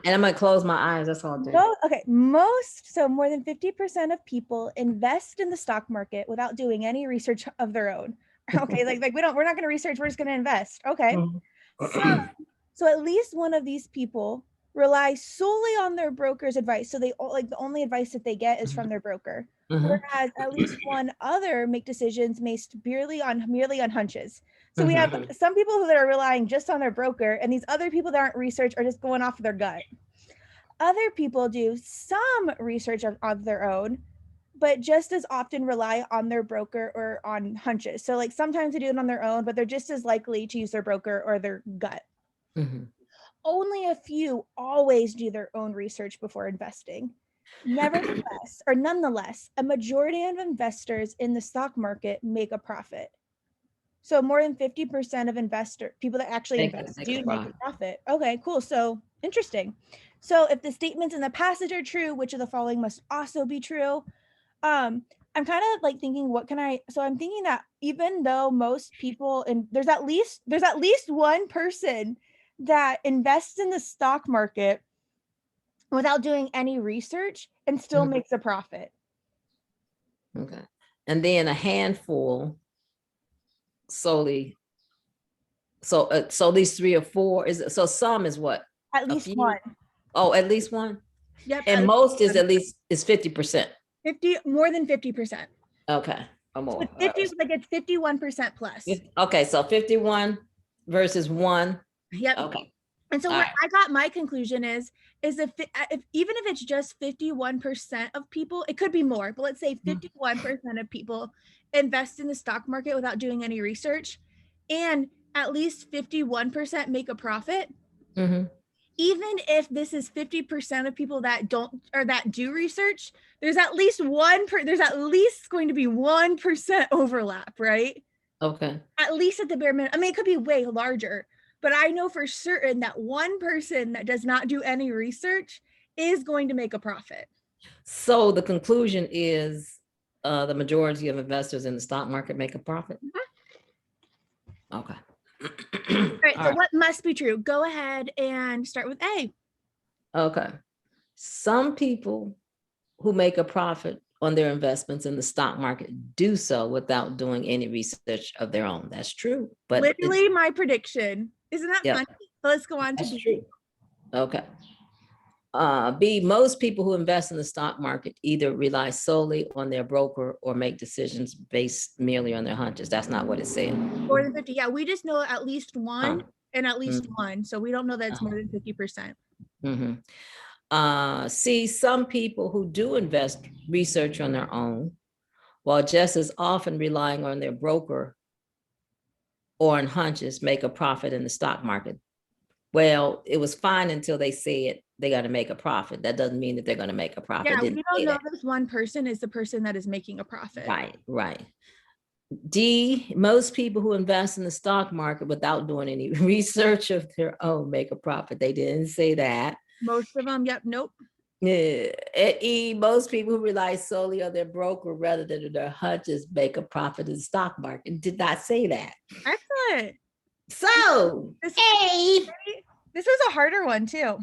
And I'm gonna close my eyes. That's all I'll do. Okay, so more than 50% of people invest in the stock market without doing any research of their own. Okay, like we're not going to research, we're just going to invest. Okay. So at least one of these people relies solely on their broker's advice. So they like the only advice that they get is from their broker. Whereas at least one other make decisions based merely on hunches. So we have some people that are relying just on their broker, and these other people that aren't research are just going off of their gut. Other people do some research of their own, but just as often rely on their broker or on hunches. So like sometimes they do it on their own, but they're just as likely to use their broker or their gut. Only a few always do their own research before investing. Nonetheless, a majority of investors in the stock market make a profit. So more than 50% of people that actually invest do make a profit. Okay, cool. So interesting. So if the statements in the passage are true, which of the following must also be true? I'm kind of like thinking, I'm thinking that even though most people, and there's at least one person that invests in the stock market without doing any research and still makes a profit. Okay. And then a handful solely. So these 3 or 4 some is what? At least one. Oh, at least one? Yep. And most is 50%. More than 50%. Okay. Or more. So 50, like it's 51% plus. Okay, so 51 versus 1. Yep. Okay. And so I got my conclusion is if even if it's just 51% of people, it could be more, but let's say 51% of people invest in the stock market without doing any research, and at least 51% make a profit. Even if this is 50% of people that don't or that do research, there's at least going to be 1% overlap, right? Okay. At least at the bare minimum. I mean, it could be way larger, but I know for certain that one person that does not do any research is going to make a profit. So the conclusion is the majority of investors in the stock market make a profit? Okay. All right, so what must be true? Go ahead and start with A. Okay. Some people who make a profit on their investments in the stock market do so without doing any research of their own. That's true. But literally my prediction. Isn't that funny? Let's go on to B. True. Okay. B, most people who invest in the stock market either rely solely on their broker or make decisions based merely on their hunches. That's not what it said. More than 50. Yeah, we just know at least one and at least one. So we don't know that it's more than 50%. C, some people who do invest research on their own, while just as often relying on their broker or on hunches, make a profit in the stock market. Well, it was fine until they said they got to make a profit. That doesn't mean that they're going to make a profit. Yeah, we don't know this one person is the person that is making a profit. Right. D, most people who invest in the stock market without doing any research of their own make a profit. They didn't say that. Most of them, yep, nope. E, most people who rely solely on their broker rather than their hunches make a profit in the stock market. Did not say that. Excellent. So, this was a harder one too.